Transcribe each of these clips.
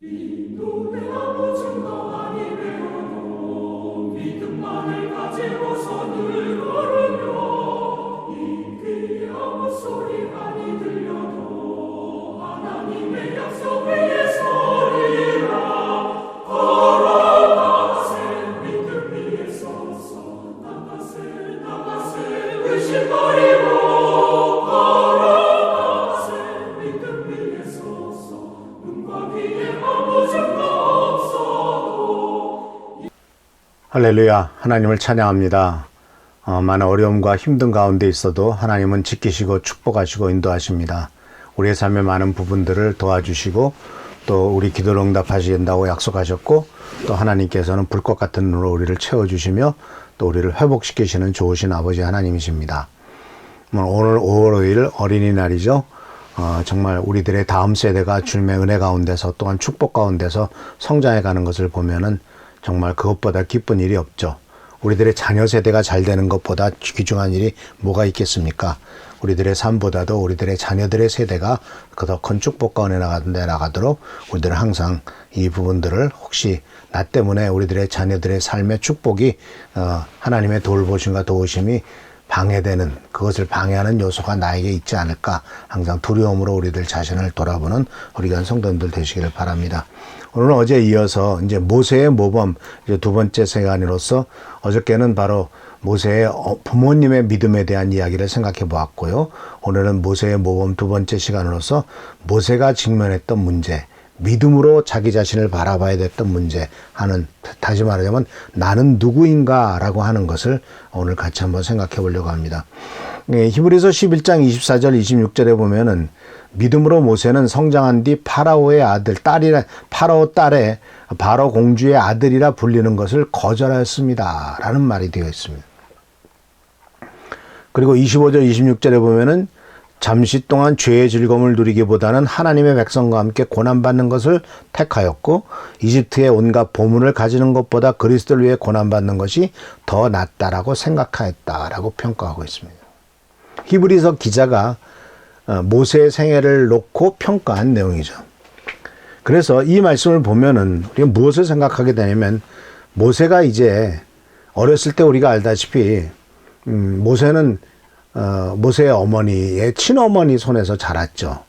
인도의 아무 증거 아니 되어도 믿음만을 가지고서 늘 걸으며 이 귀에 아무 소리 아니 들려도 하나님의 약속 위에 서리라. 걸어가세 믿음 위에 서서 나가세 의심 버리고 걸어가세 믿음 위에 서서 눈과 귀에 아무 증거 없어도. 할렐루야. 하나님을 찬양합니다. 많은 어려움과 힘든 가운데 있어도 하나님은 지키시고 축복하시고 인도하십니다. 우리의 삶의 많은 부분들을 도와주시고 또 우리 기도를 응답하신다고 약속하셨고 또 하나님께서는 불꽃 같은 눈으로 우리를 채워주시며 또 우리를 회복시키시는 좋으신 아버지 하나님이십니다. 오늘 5월 5일 어린이날이죠. 정말 우리들의 다음 세대가 주님의 은혜 가운데서 또한 축복 가운데서 성장해 가는 것을 보면은 정말 그것보다 기쁜 일이 없죠. 우리들의 자녀 세대가 잘 되는 것보다 귀중한 일이 뭐가 있겠습니까? 우리들의 삶보다도 우리들의 자녀들의 세대가 더 큰 축복 가운데 나가도록 우리들은 항상 이 부분들을 혹시 나 때문에 우리들의 자녀들의 삶의 축복이 하나님의 돌보심과 도우심이 방해되는, 그것을 방해하는 요소가 나에게 있지 않을까 항상 두려움으로 우리들 자신을 돌아보는 우리 귀한 성도님들 되시기를 바랍니다. 오늘은 어제 이어서 이제 모세의 모범 이제 두 번째 시간으로서 어저께는 바로 모세의 부모님의 믿음에 대한 이야기를 생각해 보았고요. 오늘은 모세의 모범 두 번째 시간으로서 모세가 직면했던 문제, 믿음으로 자기 자신을 바라봐야 됐던 문제 하는, 다시 말하자면 나는 누구인가 라고 하는 것을 오늘 같이 한번 생각해 보려고 합니다. 히브리서 11장 24절 26절에 보면은 믿음으로 모세는 성장한 뒤 파라오의 아들, 파라오 딸의 바로 공주의 아들이라 불리는 것을 거절하였습니다 라는 말이 되어 있습니다. 그리고 25절 26절에 보면은 잠시 동안 죄의 즐거움을 누리기보다는 하나님의 백성과 함께 고난받는 것을 택하였고 이집트의 온갖 보물을 가지는 것보다 그리스도를 위해 고난받는 것이 더 낫다라고 생각하였다라고 평가하고 있습니다. 히브리서 기자가 모세의 생애를 놓고 평가한 내용이죠. 그래서 이 말씀을 보면은 우리가 무엇을 생각하게 되냐면 모세가 이제 어렸을 때 우리가 알다시피 모세는 모세의 어머니의 친어머니 손에서 자랐죠.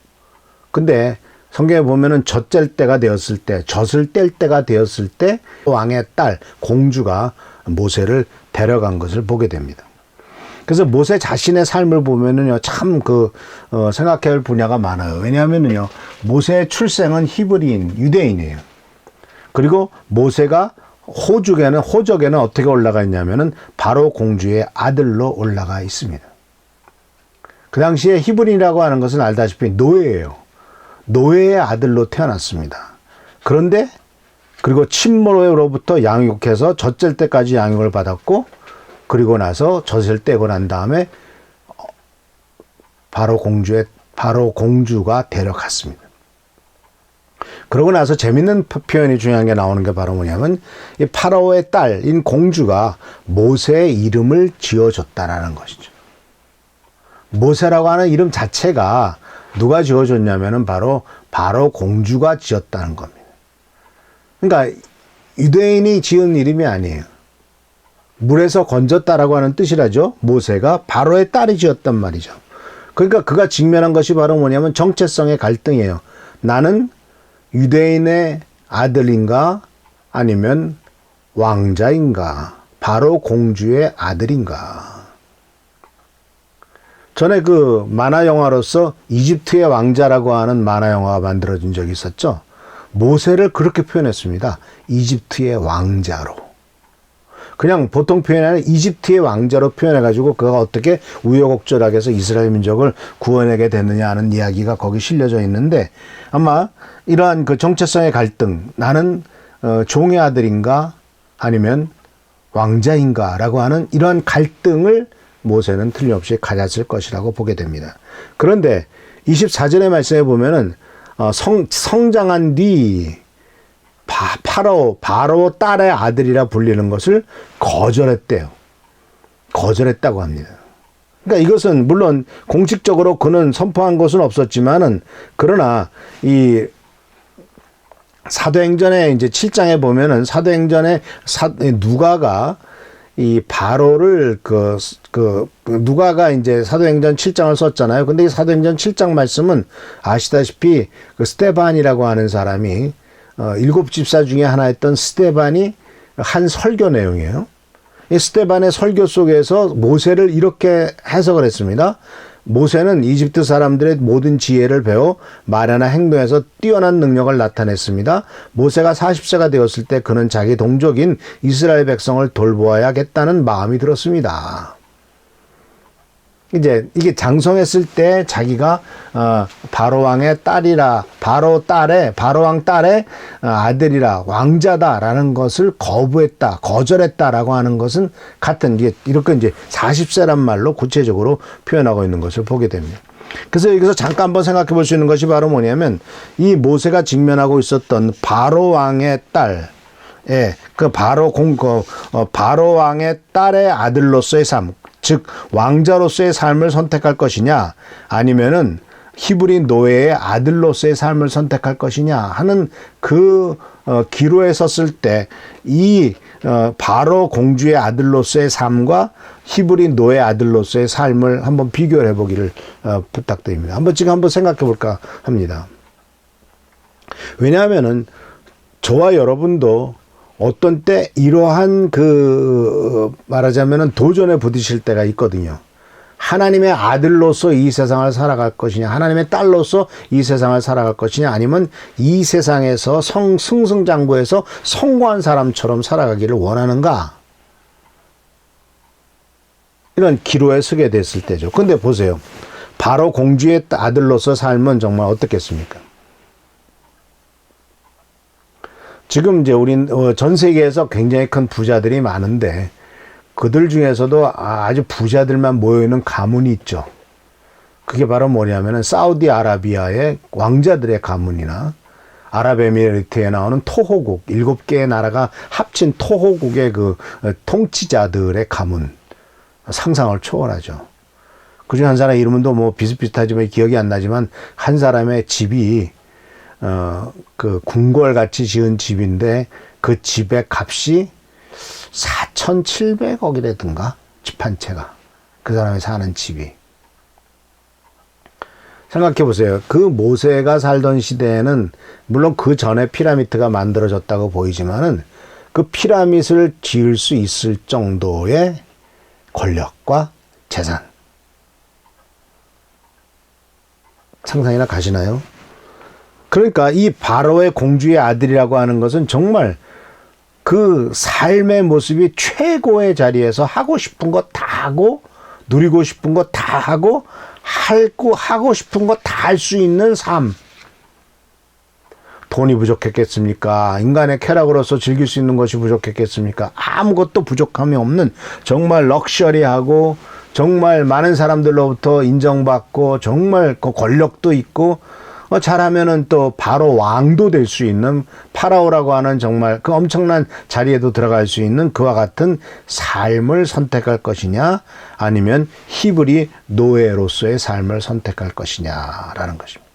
근데 성경에 보면은 젖을 뗄 때가 되었을 때 왕의 딸 공주가 모세를 데려간 것을 보게 됩니다. 그래서 모세 자신의 삶을 보면은요, 참 생각해야 할 분야가 많아요. 왜냐하면은요, 모세의 출생은 히브리인, 유대인이에요. 그리고 모세가 호적에는 어떻게 올라가 있냐면은 바로 공주의 아들로 올라가 있습니다. 그 당시에 히브리라고 하는 것은 알다시피 노예예요. 노예의 아들로 태어났습니다. 그런데 그리고 친모로부터 양육해서 젖을 때까지 양육을 받았고 그리고 나서 젖을 떼고 난 다음에 바로 공주가 데려갔습니다. 그러고 나서 재밌는 표현이 중요한 게 나오는 게 바로 뭐냐면 이 파라오의 딸인 공주가 모세의 이름을 지어줬다라는 것이죠. 모세라고 하는 이름 자체가 누가 지어줬냐면은 바로 공주가 지었다는 겁니다. 그러니까 유대인이 지은 이름이 아니에요. 물에서 건졌다라고 하는 뜻이라죠. 모세가 바로의 딸이 지었단 말이죠. 그러니까 그가 직면한 것이 바로 뭐냐면 정체성의 갈등이에요. 나는 유대인의 아들인가 아니면 왕자인가, 바로 공주의 아들인가. 전에 만화 영화로서 이집트의 왕자라고 하는 만화 영화가 만들어진 적이 있었죠. 모세를 그렇게 표현했습니다. 이집트의 왕자로. 그냥 보통 표현이 아니라 이집트의 왕자로 표현해가지고 그가 어떻게 우여곡절하게 해서 이스라엘 민족을 구원하게 됐느냐 하는 이야기가 거기 실려져 있는데 아마 이러한 정체성의 갈등, 나는 종의 아들인가 아니면 왕자인가 라고 하는 이러한 갈등을 모세는 틀림없이 가졌을 것이라고 보게 됩니다. 그런데 24절의 말씀에 보면은 성장한 뒤 바로 딸의 아들이라 불리는 것을 거절했대요. 거절했다고 합니다. 그러니까 이것은 물론 공식적으로 그는 선포한 것은 없었지만은 그러나 이 사도행전에 이제 7장에 보면은 사도행전에 누가가 이 바로를 누가가 이제 사도행전 7장을 썼잖아요. 근데 이 사도행전 7장 말씀은 아시다시피 그 스데반이라고 하는 사람이 일곱 집사 중에 하나였던 스데반이 한 설교 내용이에요. 이 스데반의 설교 속에서 모세를 이렇게 해석을 했습니다. 모세는 이집트 사람들의 모든 지혜를 배워 말이나 행동에서 뛰어난 능력을 나타냈습니다. 모세가 40세가 되었을 때 그는 자기 동족인 이스라엘 백성을 돌보아야겠다는 마음이 들었습니다. 이제 이게 장성했을 때 자기가 바로 왕의 딸이라, 바로 왕 딸의 아들이라, 왕자다라는 것을 거절했다라고 하는 것은 같은 이렇게 이제 40세란 말로 구체적으로 표현하고 있는 것을 보게 됩니다. 그래서 여기서 잠깐 한번 생각해 볼 수 있는 것이 바로 뭐냐면 이 모세가 직면하고 있었던 바로 왕의 딸, 바로 왕의 딸의 아들로서의 삶, 즉 왕자로서의 삶을 선택할 것이냐, 아니면은 히브리 노예의 아들로서의 삶을 선택할 것이냐 하는 그 기로에 섰을 때 이 바로 공주의 아들로서의 삶과 히브리 노예 아들로서의 삶을 한번 비교해 보기를 부탁드립니다. 한번 생각해 볼까 합니다. 왜냐하면은 저와 여러분도 어떤 때 이러한 말하자면은 도전에 부딪힐 때가 있거든요. 하나님의 아들로서 이 세상을 살아갈 것이냐, 하나님의 딸로서 이 세상을 살아갈 것이냐, 아니면 이 세상에서 승승장구해서 성공한 사람처럼 살아가기를 원하는가? 이런 기로에 서게 됐을 때죠. 근데 보세요. 바로 공주의 아들로서 삶은 정말 어떻겠습니까? 지금 이제 우린 전 세계에서 굉장히 큰 부자들이 많은데 그들 중에서도 아주 부자들만 모여있는 가문이 있죠. 그게 바로 뭐냐면은 사우디아라비아의 왕자들의 가문이나 아랍에미리트에 나오는 토호국, 7개의 나라가 합친 토호국의 그 통치자들의 가문, 상상을 초월하죠. 그중에 한 사람 이름은 또 뭐 비슷비슷하지만 기억이 안 나지만 한 사람의 집이 그 궁궐같이 지은 집인데 그 집의 값이 4,700억이라든가 집 한 채가, 그 사람이 사는 집이. 생각해 보세요. 그 모세가 살던 시대에는 물론 그 전에 피라미드가 만들어졌다고 보이지만은 그 피라미드를 지을 수 있을 정도의 권력과 재산. 상상이나 가시나요? 그러니까 이 바로의 공주의 아들이라고 하는 것은 정말 그 삶의 모습이 최고의 자리에서 하고 싶은 거 다 하고, 누리고 싶은 거 다 하고, 하고 싶은 거 다 할 수 있는 삶. 돈이 부족했겠습니까? 인간의 쾌락으로서 즐길 수 있는 것이 부족했겠습니까? 아무것도 부족함이 없는 정말 럭셔리하고 정말 많은 사람들로부터 인정받고 정말 그 권력도 있고 잘하면은 또 바로 왕도 될 수 있는 파라오라고 하는 정말 그 엄청난 자리에도 들어갈 수 있는 그와 같은 삶을 선택할 것이냐, 아니면 히브리 노예로서의 삶을 선택할 것이냐라는 것입니다.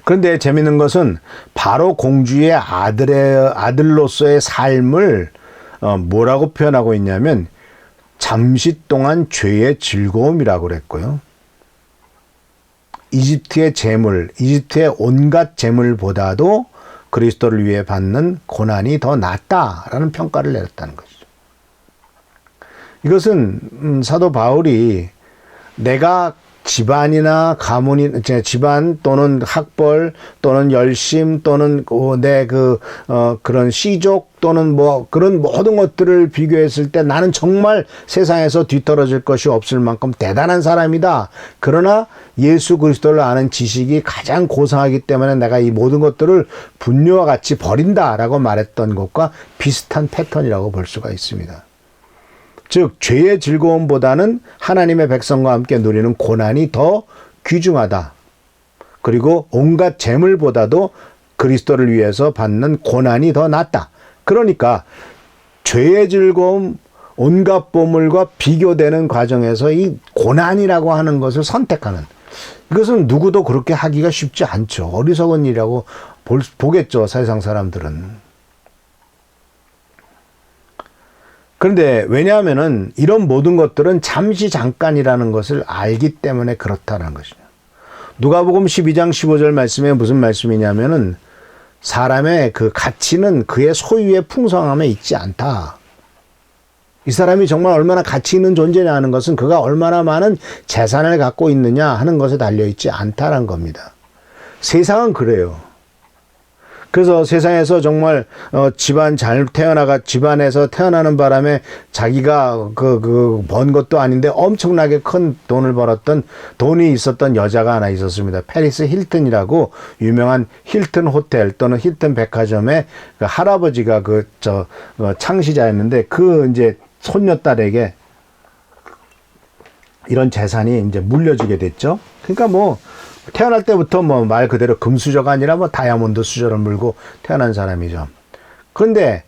그런데 재미있는 것은 바로 공주의 아들로서의 삶을 뭐라고 표현하고 있냐면 잠시 동안 죄의 즐거움이라고 그랬고요. 이집트의 재물, 이집트의 온갖 재물보다도 그리스도를 위해 받는 고난이 더 낫다라는 평가를 내렸다는 것이죠. 이것은 사도 바울이 내가 집안이나 가문이, 집안 또는 학벌 또는 열심 또는 그런 시족 또는 뭐 그런 모든 것들을 비교했을 때 나는 정말 세상에서 뒤떨어질 것이 없을 만큼 대단한 사람이다. 그러나 예수 그리스도를 아는 지식이 가장 고상하기 때문에 내가 이 모든 것들을 분뇨와 같이 버린다라고 말했던 것과 비슷한 패턴이라고 볼 수가 있습니다. 즉 죄의 즐거움보다는 하나님의 백성과 함께 누리는 고난이 더 귀중하다. 그리고 온갖 재물보다도 그리스도를 위해서 받는 고난이 더 낫다. 그러니까 죄의 즐거움, 온갖 보물과 비교되는 과정에서 이 고난이라고 하는 것을 선택하는, 이것은 누구도 그렇게 하기가 쉽지 않죠. 어리석은 일이라고 보겠죠, 세상 사람들은. 그런데 왜냐하면은 이런 모든 것들은 잠시 잠깐이라는 것을 알기 때문에 그렇다는 것이죠. 누가복음 12장 15절 말씀에 무슨 말씀이냐면은 사람의 그 가치는 그의 소유의 풍성함에 있지 않다. 이 사람이 정말 얼마나 가치 있는 존재냐 하는 것은 그가 얼마나 많은 재산을 갖고 있느냐 하는 것에 달려있지 않다는 겁니다. 세상은 그래요. 그래서 세상에서 정말 집안에서 태어나는 바람에 자기가 번 것도 아닌데 엄청나게 큰 돈이 있었던 여자가 하나 있었습니다. 페리스 힐튼이라고 유명한 힐튼 호텔 또는 힐튼 백화점의 그 할아버지가 창시자였는데 이제 손녀딸에게 이런 재산이 이제 물려지게 됐죠. 그러니까 태어날 때부터 말 그대로 금수저가 아니라 다이아몬드 수저를 물고 태어난 사람이죠. 그런데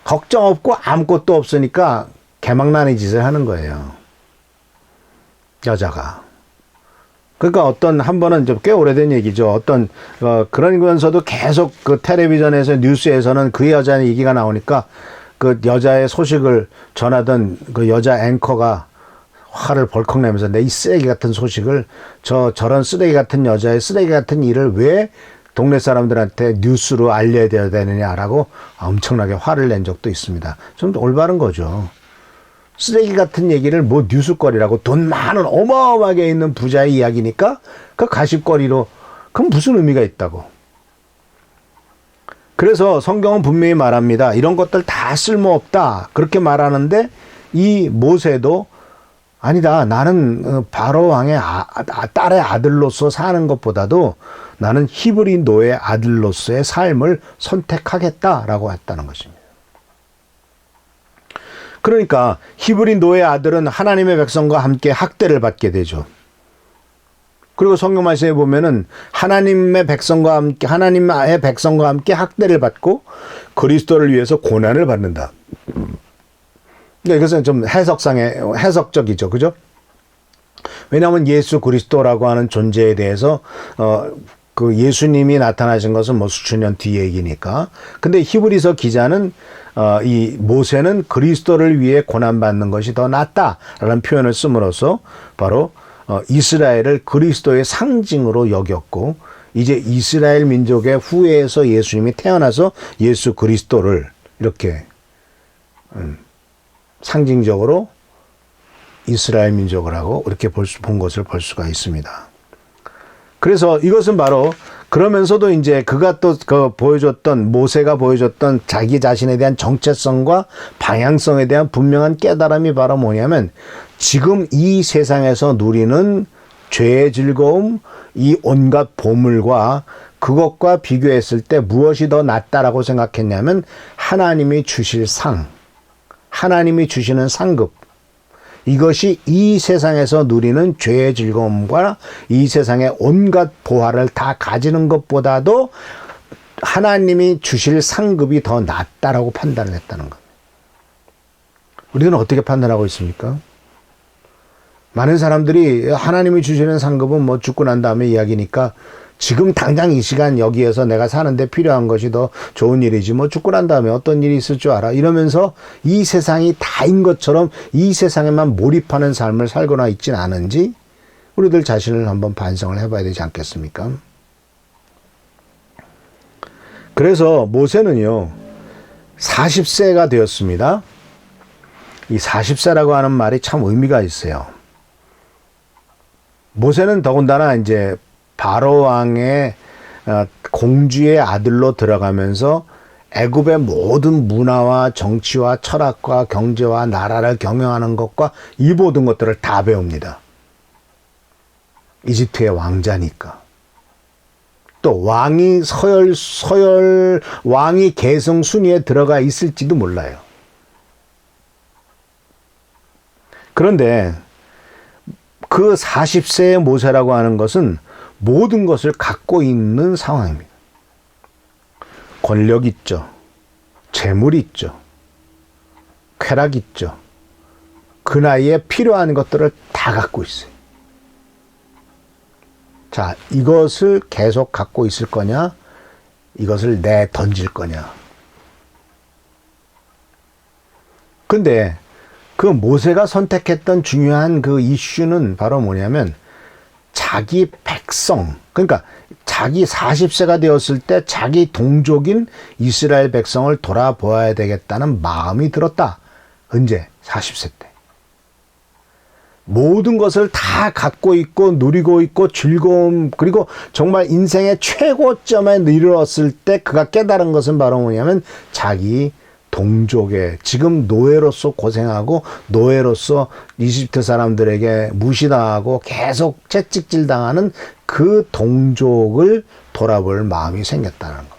걱정 없고 아무것도 없으니까 개망나니 짓을 하는 거예요. 여자가. 그러니까 한 번은 꽤 오래된 얘기죠. 그러면서도 계속 그 텔레비전에서 뉴스에서는 그 여자 얘기가 나오니까 그 여자의 소식을 전하던 그 여자 앵커가 화를 벌컥 내면서 내 이 쓰레기 같은 소식을 저런 쓰레기 같은 여자의 쓰레기 같은 일을 왜 동네 사람들한테 뉴스로 알려야 되느냐라고 엄청나게 화를 낸 적도 있습니다. 좀 올바른 거죠. 쓰레기 같은 얘기를 뉴스거리라고 돈 많은 어마어마하게 있는 부자의 이야기니까 그 가십거리로 그럼 무슨 의미가 있다고. 그래서 성경은 분명히 말합니다. 이런 것들 다 쓸모없다. 그렇게 말하는데 이 모세도 아니다. 나는 바로 왕의 딸의 아들로서 사는 것보다도 나는 히브리 노예 아들로서의 삶을 선택하겠다라고 했다는 것입니다. 그러니까 히브리 노예 아들은 하나님의 백성과 함께 학대를 받게 되죠. 그리고 성경 말씀에 보면은 하나님의 백성과 함께 학대를 받고 그리스도를 위해서 고난을 받는다. 이것은 좀 해석적이죠. 그죠? 왜냐하면 예수 그리스도라고 하는 존재에 대해서, 그 예수님이 나타나신 것은 수천 년 뒤의 얘기니까. 근데 히브리서 기자는, 이 모세는 그리스도를 위해 고난받는 것이 더 낫다라는 표현을 씀으로써 바로, 이스라엘을 그리스도의 상징으로 여겼고, 이제 이스라엘 민족의 후예에서 예수님이 태어나서 예수 그리스도를 이렇게, 상징적으로 이스라엘 민족을 하고 이렇게 본 것을 볼 수가 있습니다. 그래서 이것은 바로 그러면서도 이제 그가 또 모세가 보여줬던 자기 자신에 대한 정체성과 방향성에 대한 분명한 깨달음이 바로 뭐냐면 지금 이 세상에서 누리는 죄의 즐거움, 이 온갖 보물과 그것과 비교했을 때 무엇이 더 낫다라고 생각했냐면 하나님이 주실 하나님이 주시는 상급, 이것이 이 세상에서 누리는 죄의 즐거움과 이 세상의 온갖 보화를 다 가지는 것보다도 하나님이 주실 상급이 더 낫다라고 판단을 했다는 겁니다. 우리는 어떻게 판단하고 있습니까? 많은 사람들이 하나님이 주시는 상급은 죽고 난 다음에 이야기니까 지금 당장 이 시간 여기에서 내가 사는데 필요한 것이 더 좋은 일이지 죽고 난 다음에 어떤 일이 있을 줄 알아 이러면서 이 세상이 다인 것처럼 이 세상에만 몰입하는 삶을 살거나 있진 않은지 우리들 자신을 한번 반성을 해봐야 되지 않겠습니까? 그래서 모세는요 40세가 되었습니다. 이 40세라고 하는 말이 참 의미가 있어요. 모세는 더군다나 이제 바로 왕의 공주의 아들로 들어가면서 애굽의 모든 문화와 정치와 철학과 경제와 나라를 경영하는 것과 이 모든 것들을 다 배웁니다. 이집트의 왕자니까. 또 왕이 왕이 계승 순위에 들어가 있을지도 몰라요. 그런데 그 40세의 모세라고 하는 것은 모든 것을 갖고 있는 상황입니다. 권력 있죠. 재물 있죠. 쾌락 있죠. 그 나이에 필요한 것들을 다 갖고 있어요. 자, 이것을 계속 갖고 있을 거냐? 이것을 내 던질 거냐. 근데 그 모세가 선택했던 중요한 그 이슈는 바로 뭐냐면 자기 백성, 그러니까 자기 40세가 되었을 때 자기 동족인 이스라엘 백성을 돌아보아야 되겠다는 마음이 들었다. 언제? 40세 때. 모든 것을 다 갖고 있고 누리고 있고 즐거움, 그리고 정말 인생의 최고점에 이르렀을 때 그가 깨달은 것은 바로 뭐냐면 자기 동족의, 지금 노예로서 고생하고 노예로서 이집트 사람들에게 무시당하고 계속 채찍질 당하는 그 동족을 돌아볼 마음이 생겼다는 것.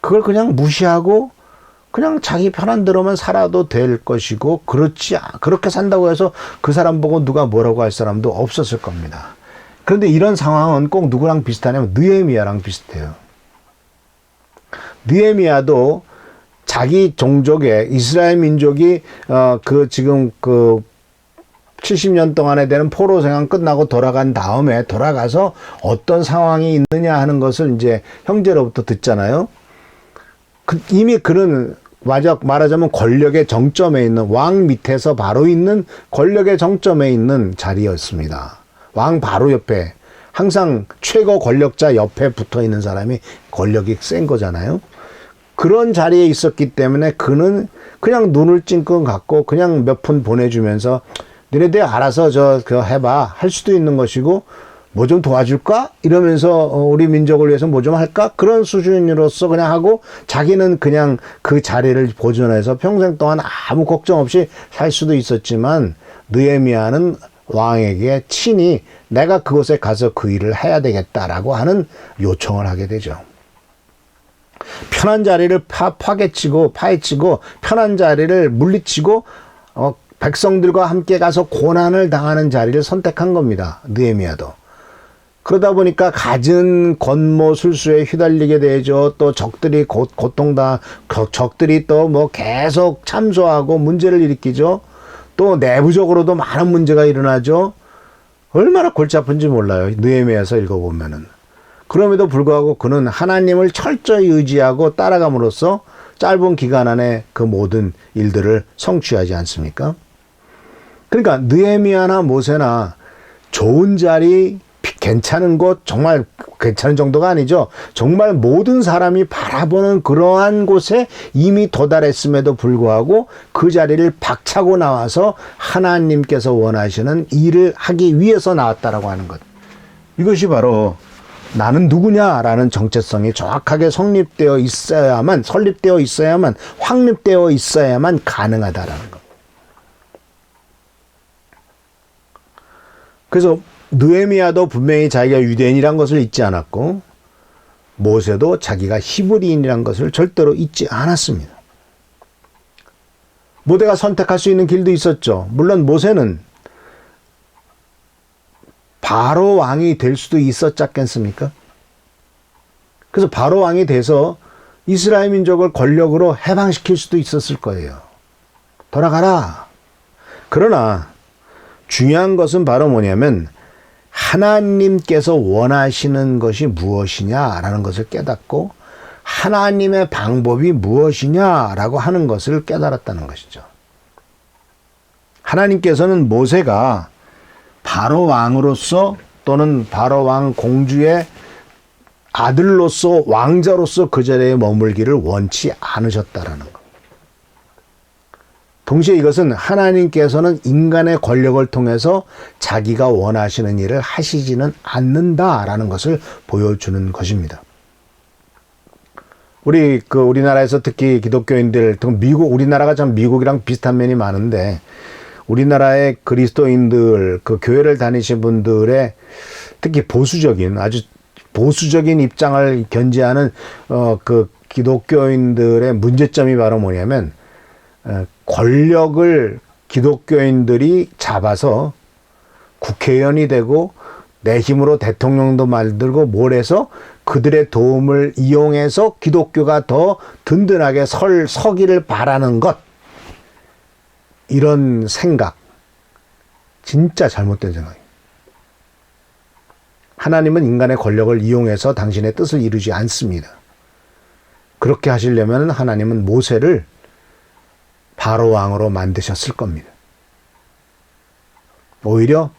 그걸 그냥 무시하고 그냥 자기 편한 대로만 살아도 될 것이고, 그렇게 산다고 해서 그 사람 보고 누가 뭐라고 할 사람도 없었을 겁니다. 그런데 이런 상황은 꼭 누구랑 비슷하냐면 느헤미야랑 비슷해요. 느헤미야도 자기 종족의 이스라엘 민족이 지금 70년 동안에 되는 포로 생활 끝나고 돌아간 다음에 돌아가서 어떤 상황이 있느냐 하는 것을 이제 형제로부터 듣잖아요. 이미 그는 말하자면 권력의 정점에 있는, 왕 밑에서 바로 있는 권력의 정점에 있는 자리였습니다. 왕 바로 옆에, 항상 최고 권력자 옆에 붙어 있는 사람이 권력이 센 거잖아요. 그런 자리에 있었기 때문에 그는 그냥 눈을 찡긋 갖고 그냥 몇 푼 보내주면서 너네들 알아서 그거 해봐 할 수도 있는 것이고, 뭐 좀 도와줄까? 이러면서 우리 민족을 위해서 뭐 좀 할까? 그런 수준으로서 그냥 하고, 자기는 그냥 그 자리를 보존해서 평생 동안 아무 걱정 없이 살 수도 있었지만, 느헤미야는 왕에게 친히 내가 그곳에 가서 그 일을 해야 되겠다라고 하는 요청을 하게 되죠. 편한 자리를 파헤치고 편한 자리를 물리치고 백성들과 함께 가서 고난을 당하는 자리를 선택한 겁니다. 느헤미야도. 그러다 보니까 갖은 권모술수에 휘달리게 되죠. 또 적들이 적들이 또 뭐 계속 참소하고 문제를 일으키죠. 또 내부적으로도 많은 문제가 일어나죠. 얼마나 골치 아픈지 몰라요. 느헤미야서 읽어보면은. 그럼에도 불구하고 그는 하나님을 철저히 의지하고 따라감으로써 짧은 기간 안에 그 모든 일들을 성취하지 않습니까? 그러니까 느헤미야나 모세나 좋은 자리, 괜찮은 곳, 정말 괜찮은 정도가 아니죠. 정말 모든 사람이 바라보는 그러한 곳에 이미 도달했음에도 불구하고 그 자리를 박차고 나와서 하나님께서 원하시는 일을 하기 위해서 나왔다라고 하는 것. 이것이 바로 나는 누구냐라는 정체성이 정확하게 설립되어 있어야만, 확립되어 있어야만 가능하다라는 것. 그래서 느헤미야도 분명히 자기가 유대인이란 것을 잊지 않았고, 모세도 자기가 히브리인이란 것을 절대로 잊지 않았습니다. 모세가 선택할 수 있는 길도 있었죠. 물론 모세는 바로 왕이 될 수도 있었지 않겠습니까? 그래서 바로 왕이 돼서 이스라엘 민족을 권력으로 해방시킬 수도 있었을 거예요. 돌아가라. 그러나 중요한 것은 바로 뭐냐면 하나님께서 원하시는 것이 무엇이냐라는 것을 깨닫고 하나님의 방법이 무엇이냐라고 하는 것을 깨달았다는 것이죠. 하나님께서는 모세가 바로 왕으로서 또는 바로 왕 공주의 아들로서 왕자로서 그 자리에 머물기를 원치 않으셨다라는 것. 동시에 이것은 하나님께서는 인간의 권력을 통해서 자기가 원하시는 일을 하시지는 않는다라는 것을 보여주는 것입니다. 우리나라에서 특히 기독교인들, 우리나라가 참 미국이랑 비슷한 면이 많은데, 우리나라의 그리스도인들, 그 교회를 다니신 분들의 특히 아주 보수적인 입장을 견지하는 그 기독교인들의 문제점이 바로 뭐냐면, 권력을 기독교인들이 잡아서 국회의원이 되고 내 힘으로 대통령도 만들고 뭘 해서 그들의 도움을 이용해서 기독교가 더 든든하게 서기를 바라는 것. 이런 생각, 진짜 잘못된 생각이에요. 하나님은 인간의 권력을 이용해서 당신의 뜻을 이루지 않습니다. 그렇게 하시려면 하나님은 모세를 바로 왕으로 만드셨을 겁니다. 오히려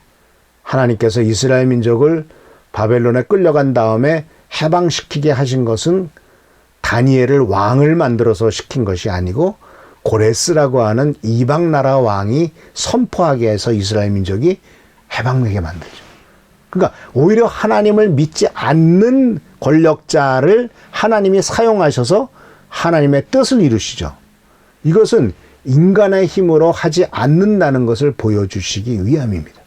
하나님께서 이스라엘 민족을 바벨론에 끌려간 다음에 해방시키게 하신 것은 다니엘을 왕을 만들어서 시킨 것이 아니고 고레스라고 하는 이방 나라 왕이 선포하게 해서 이스라엘 민족이 해방되게 만들죠. 그러니까 오히려 하나님을 믿지 않는 권력자를 하나님이 사용하셔서 하나님의 뜻을 이루시죠. 이것은 인간의 힘으로 하지 않는다는 것을 보여주시기 위함입니다.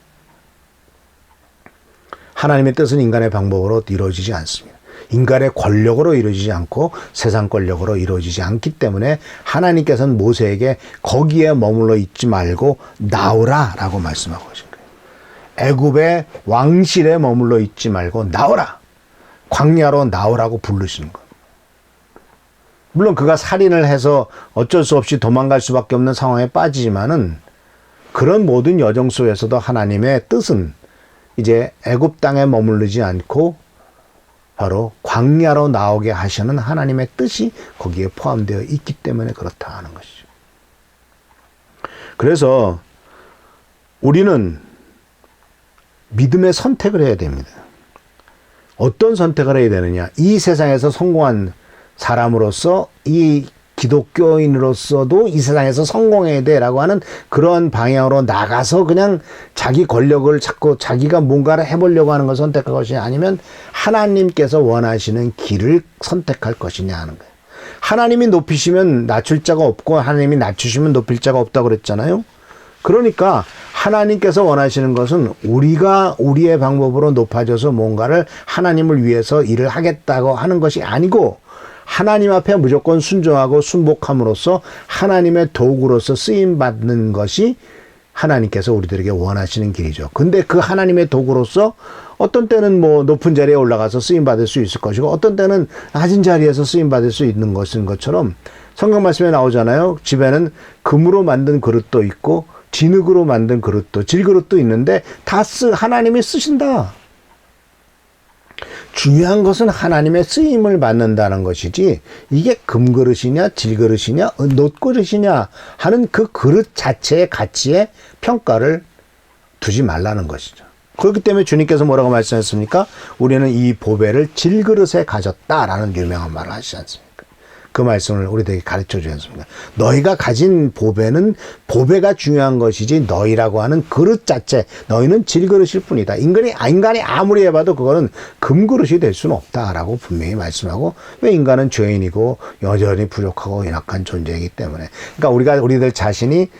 하나님의 뜻은 인간의 방법으로 이루어지지 않습니다. 인간의 권력으로 이루어지지 않고 세상 권력으로 이루어지지 않기 때문에 하나님께서는 모세에게 거기에 머물러 있지 말고 나오라 라고 말씀하고 계신 거예요. 애굽의 왕실에 머물러 있지 말고 나오라. 광야로 나오라고 부르시는 거예요. 물론 그가 살인을 해서 어쩔 수 없이 도망갈 수밖에 없는 상황에 빠지지만은 그런 모든 여정 속에서도 하나님의 뜻은 이제 애굽 땅에 머무르지 않고 바로 광야로 나오게 하시는 하나님의 뜻이 거기에 포함되어 있기 때문에 그렇다 하는 것이죠. 그래서 우리는 믿음의 선택을 해야 됩니다. 어떤 선택을 해야 되느냐? 이 세상에서 성공한 사람으로서 이 기독교인으로서도 이 세상에서 성공해야 돼라고 하는 그런 방향으로 나가서 그냥 자기 권력을 찾고 자기가 뭔가를 해보려고 하는 걸 선택할 것이냐, 아니면 하나님께서 원하시는 길을 선택할 것이냐 하는 거예요. 하나님이 높이시면 낮출 자가 없고 하나님이 낮추시면 높일 자가 없다고 그랬잖아요. 그러니까 하나님께서 원하시는 것은 우리가 우리의 방법으로 높아져서 뭔가를 하나님을 위해서 일을 하겠다고 하는 것이 아니고, 하나님 앞에 무조건 순종하고 순복함으로써 하나님의 도구로서 쓰임받는 것이 하나님께서 우리들에게 원하시는 길이죠. 근데 그 하나님의 도구로서 어떤 때는 뭐 높은 자리에 올라가서 쓰임받을 수 있을 것이고, 어떤 때는 낮은 자리에서 쓰임받을 수 있는 것인 것처럼 성경 말씀에 나오잖아요. 집에는 금으로 만든 그릇도 있고 진흙으로 만든 그릇도, 질그릇도 있는데 다 하나님이 쓰신다. 중요한 것은 하나님의 쓰임을 받는다는 것이지, 이게 금그릇이냐 질그릇이냐 놋그릇이냐 하는 그 그릇 자체의 가치에 평가를 두지 말라는 것이죠. 그렇기 때문에 주님께서 뭐라고 말씀하셨습니까? 우리는 이 보배를 질그릇에 가졌다라는 유명한 말을 하시지 않습니까? 그 말씀을 우리들에게 가르쳐 주지 않습니까? 너희가 가진 보배는 보배가 중요한 것이지 너희라고 하는 그릇 자체, 너희는 질그릇일 뿐이다. 인간이 아무리 해봐도 그거는 금그릇이 될 수는 없다라고 분명히 말씀하고, 왜 인간은 죄인이고 여전히 부족하고 연약한 존재이기 때문에. 그러니까 우리들 자신이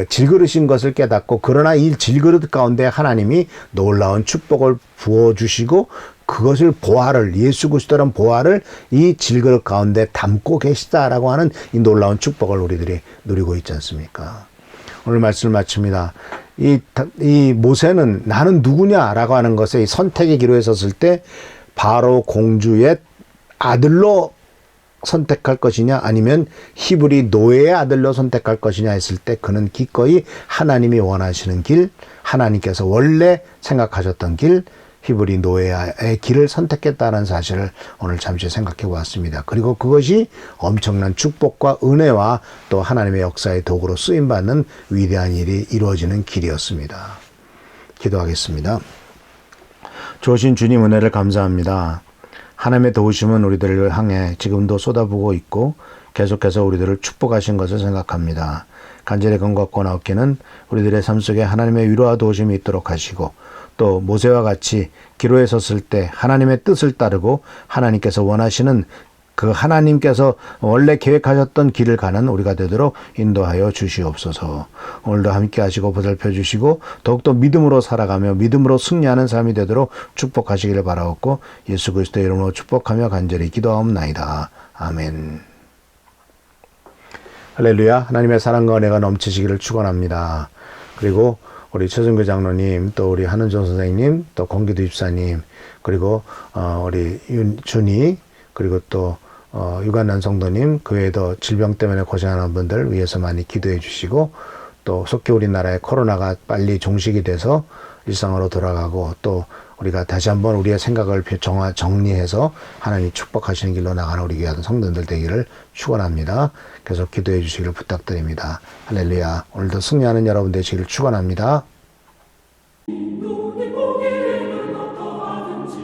질그릇인 것을 깨닫고, 그러나 이 질그릇 가운데 하나님이 놀라운 축복을 부어주시고 그것을 예수 그리스도라는 보화를 이 질그릇 가운데 담고 계시다라고 하는 이 놀라운 축복을 우리들이 누리고 있지 않습니까? 오늘 말씀을 마칩니다. 이 모세는 나는 누구냐라고 하는 것에 선택의 기로에 섰을 때 바로 공주의 아들로 선택할 것이냐, 아니면 히브리 노예의 아들로 선택할 것이냐 했을 때 그는 기꺼이 하나님이 원하시는 길, 하나님께서 원래 생각하셨던 길, 히브리 노예의 길을 선택했다는 사실을 오늘 잠시 생각해 보았습니다. 그리고 그것이 엄청난 축복과 은혜와 또 하나님의 역사의 도구로 쓰임받는 위대한 일이 이루어지는 길이었습니다. 기도하겠습니다. 주신 주님 은혜를 감사합니다. 하나님의 도우심은 우리들을 향해 지금도 쏟아부고 있고 계속해서 우리들을 축복하신 것을 생각합니다. 간절히 건강과 얻기는 우리들의 삶 속에 하나님의 위로와 도우심이 있도록 하시고, 또 모세와 같이 기로에 섰을 때 하나님의 뜻을 따르고 하나님께서 원하시는 그 하나님께서 원래 계획하셨던 길을 가는 우리가 되도록 인도하여 주시옵소서. 오늘도 함께 하시고 보살펴 주시고 더욱더 믿음으로 살아가며 믿음으로 승리하는 삶이 되도록 축복하시기를 바라옵고, 예수 그리스도의 이름으로 축복하며 간절히 기도하옵나이다. 아멘. 할렐루야. 하나님의 사랑과 은혜가 넘치시기를 축원합니다. 그리고 우리 최승규 장로님, 또 우리 한은정 선생님, 또 권기도 집사님, 그리고 우리 윤준이, 그리고 또 유관난 성도님, 그 외에도 질병 때문에 고생하는 분들 위해서 많이 기도해 주시고, 또 속히 우리나라의 코로나가 빨리 종식이 돼서 일상으로 돌아가고, 또 우리가 다시 한번 우리의 생각을 정리해서 하나님이 축복하시는 길로 나가는 우리 귀한 성도들 되기를 축원합니다. 계속 기도해 주시기를 부탁드립니다. 할렐루야. 오늘도 승리하는 여러분 되시기를 축원합니다. 눈이 보기에는 어떠하든지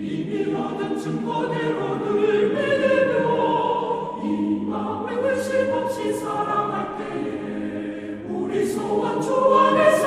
이미 얻은 증거대로 늘 믿으며 이 마음에 의심 없이 살아갈 때에 우리 소원 주 안에서